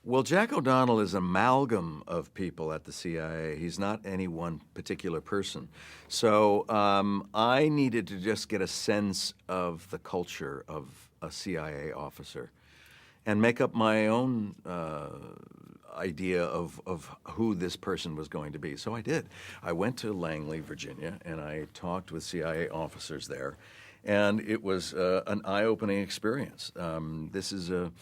Well, Jack O'Donnell is an amalgam of people at the CIA. He's not any one particular person. So I needed to just get a sense of the culture of a CIA officer and make up my own idea of who this person was going to be. So I did. I went to Langley, Virginia, and I talked with CIA officers there. And it was an eye-opening experience. This is a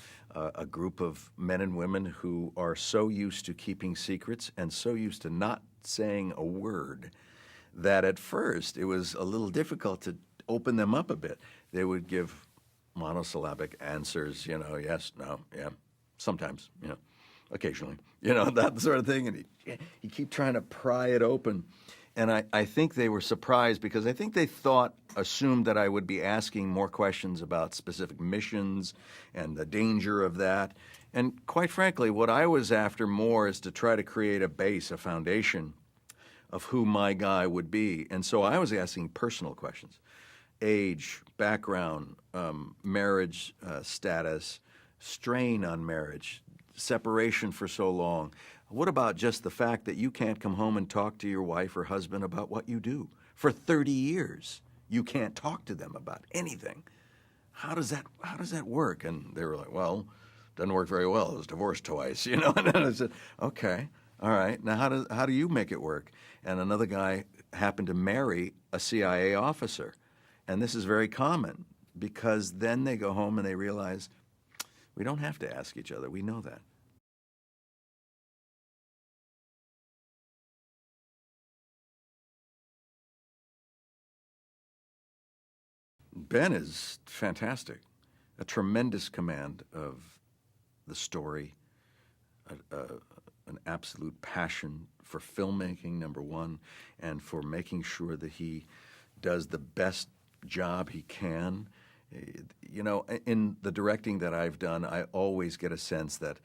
group of men and women who are so used to keeping secrets and so used to not saying a word that at first it was a little difficult to open them up a bit. They would give monosyllabic answers, yes, no, yeah, sometimes, occasionally, that sort of thing. And he keep trying to pry it open. And I think they were surprised because I think they assumed that I would be asking more questions about specific missions and the danger of that. And quite frankly, what I was after more is to try to create a base, a foundation of who my guy would be. And so I was asking personal questions: age, background, marriage status, strain on marriage, separation for so long. What about just the fact that you can't come home and talk to your wife or husband about what you do? For 30 years, you can't talk to them about anything. How does that work? And they were like, well, it doesn't work very well. I was divorced twice, And then I said, okay, all right. Now how do you make it work? And another guy happened to marry a CIA officer. And this is very common because then they go home and they realize we don't have to ask each other. We know that. Ben is fantastic, a tremendous command of the story, an absolute passion for filmmaking, number one, and for making sure that he does the best job he can. In the directing that I've done, I always get a sense that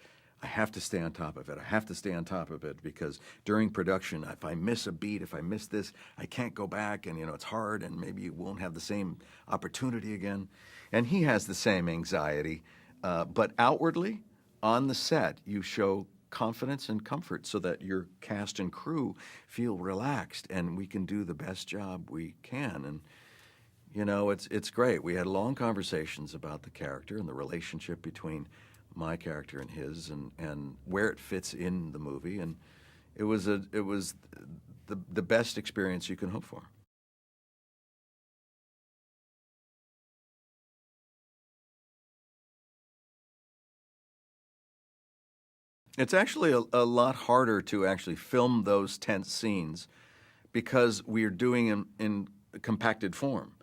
I have to stay on top of it. I have to stay on top of it because during production, if I miss a beat, if I miss this, I can't go back and, it's hard and maybe you won't have the same opportunity again. And he has the same anxiety, but outwardly, on the set, you show confidence and comfort so that your cast and crew feel relaxed and we can do the best job we can. And, it's great. We had long conversations about the character and the relationship between my character and his, and where it fits in the movie, and it was the best experience you can hope for. It's actually a lot harder to actually film those tense scenes because we're doing them in compacted form.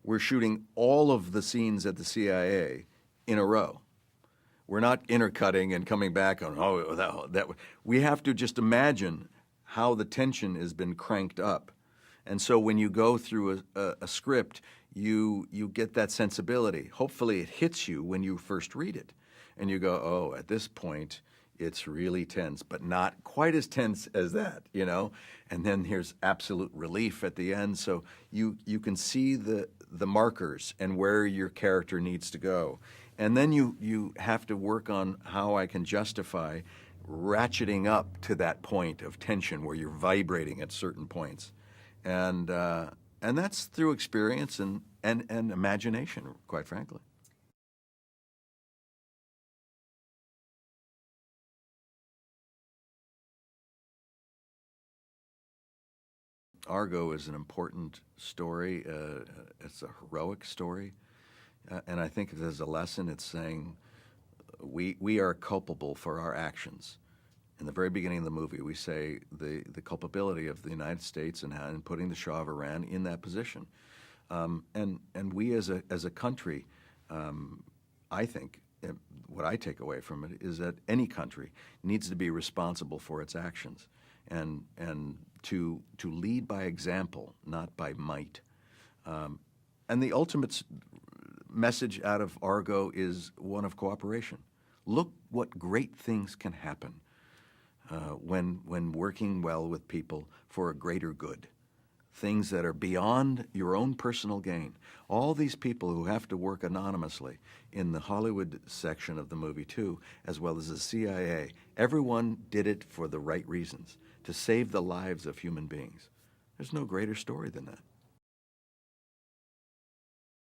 We're shooting all of the scenes at the CIA in a row. We're not intercutting and coming back on, that. We have to just imagine how the tension has been cranked up. And so when you go through a script, you get that sensibility. Hopefully it hits you when you first read it. And you go, oh, at this point, it's really tense, but not quite as tense as that, And then here's absolute relief at the end. So you can see the markers and where your character needs to go. And then you have to work on how I can justify ratcheting up to that point of tension where you're vibrating at certain points. And that's through experience and imagination, quite frankly. Argo is an important story. It's a heroic story. And I think if there's a lesson, it's saying we are culpable for our actions. In the very beginning of the movie, we say the culpability of the United States and putting the Shah of Iran in that position. And we as a country, I think, what I take away from it is that any country needs to be responsible for its actions and to lead by example, not by might. And the ultimate message out of Argo is one of cooperation. Look what great things can happen when working well with people for a greater good. things that are beyond your own personal gain. All these people who have to work anonymously in the Hollywood section of the movie too, as well as the CIA, everyone did it for the right reasons, to save the lives of human beings. There's no greater story than that.